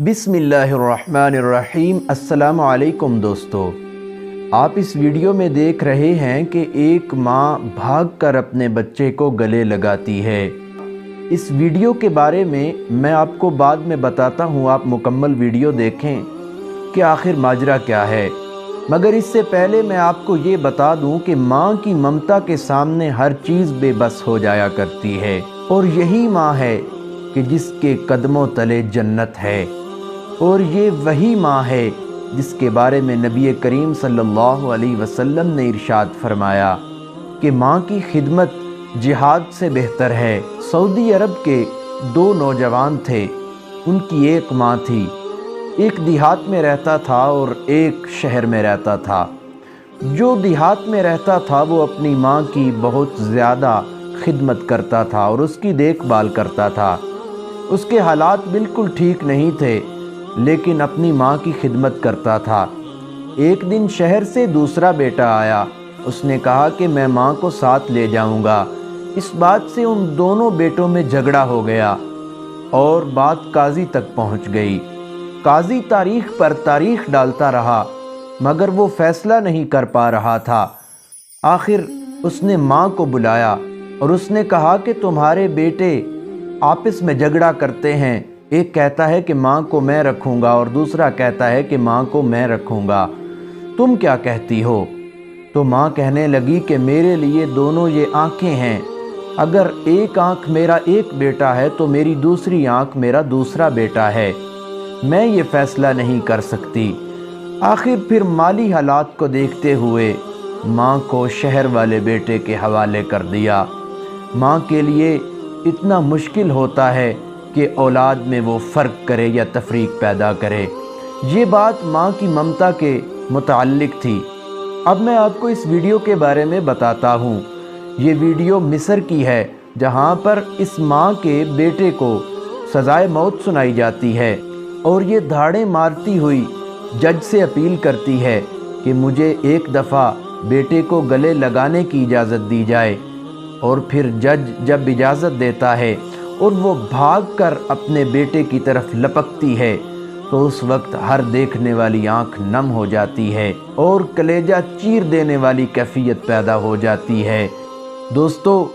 बिस्मिल्लाहिर्रहमानिर्रहीम। अस्सलामु अलैकुम दोस्तों, आप इस वीडियो में देख रहे हैं कि एक माँ भागकर अपने बच्चे को गले लगाती है। इस वीडियो के बारे में मैं आपको बाद में बताता हूँ, आप मुकम्मल वीडियो देखें कि आखिर माजरा क्या है। मगर इससे पहले मैं आपको ये बता दूँ कि माँ की ममता के सामने हर चीज़ बेबस हो जाया करती है, और यही माँ है कि जिसके कदमों तले जन्नत है, और ये वही माँ है जिसके बारे में नबी करीम सल्लल्लाहु अलैहि वसल्लम ने इरशाद फरमाया कि माँ की खिदमत जिहाद से बेहतर है। सऊदी अरब के दो नौजवान थे, उनकी एक माँ थी। एक देहात में रहता था और एक शहर में रहता था। जो देहात में रहता था वो अपनी माँ की बहुत ज़्यादा खिदमत करता था और उसकी देखभाल करता था। उसके हालात बिल्कुल ठीक नहीं थे, लेकिन अपनी माँ की खिदमत करता था। एक दिन शहर से दूसरा बेटा आया। उसने कहा कि मैं माँ को साथ ले जाऊंगा। इस बात से उन दोनों बेटों में झगड़ा हो गया और बात काजी तक पहुँच गई। काजी तारीख पर तारीख डालता रहा, मगर वो फैसला नहीं कर पा रहा था। आखिर उसने माँ को बुलाया और उसने कहा कि तुम्हारे बेटे आपस में झगड़ा करते हैं। एक कहता है कि माँ को मैं रखूँगा और दूसरा कहता है कि माँ को मैं रखूँगा, तुम क्या कहती हो? तो माँ कहने लगी कि मेरे लिए दोनों ये आँखें हैं। अगर एक आँख मेरा एक बेटा है तो मेरी दूसरी आँख मेरा दूसरा बेटा है। मैं ये फ़ैसला नहीं कर सकती। आखिर फिर माली हालात को देखते हुए माँ को शहर वाले बेटे के हवाले कर दिया। माँ के लिए इतना मुश्किल होता है कि औलाद में वो फ़र्क करे या तफरीक पैदा करे। ये बात माँ की ममता के मुताल्लिक थी। अब मैं आपको इस वीडियो के बारे में बताता हूँ। ये वीडियो मिस्र की है, जहाँ पर इस माँ के बेटे को सज़ाए मौत सुनाई जाती है और ये धाड़ें मारती हुई जज से अपील करती है कि मुझे एक दफ़ा बेटे को गले लगाने की इजाज़त दी जाए। और फिर जज जब इजाज़त देता है और वो भागकर अपने बेटे की तरफ लपकती है, तो उस वक्त हर देखने वाली आंख नम हो जाती है और कलेजा चीर देने वाली कैफियत पैदा हो जाती है। दोस्तों,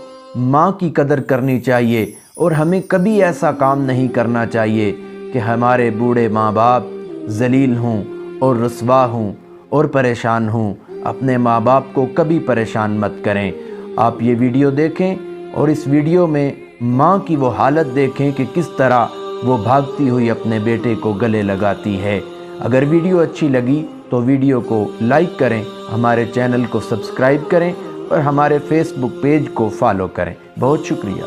माँ की कदर करनी चाहिए और हमें कभी ऐसा काम नहीं करना चाहिए कि हमारे बूढ़े माँ बाप ज़लील हों और रुसवा हों और परेशान हों। अपने माँ बाप को कभी परेशान मत करें। आप ये वीडियो देखें और इस वीडियो में माँ की वो हालत देखें कि किस तरह वो भागती हुई अपने बेटे को गले लगाती है। अगर वीडियो अच्छी लगी तो वीडियो को लाइक करें, हमारे चैनल को सब्सक्राइब करें और हमारे फेसबुक पेज को फॉलो करें। बहुत शुक्रिया।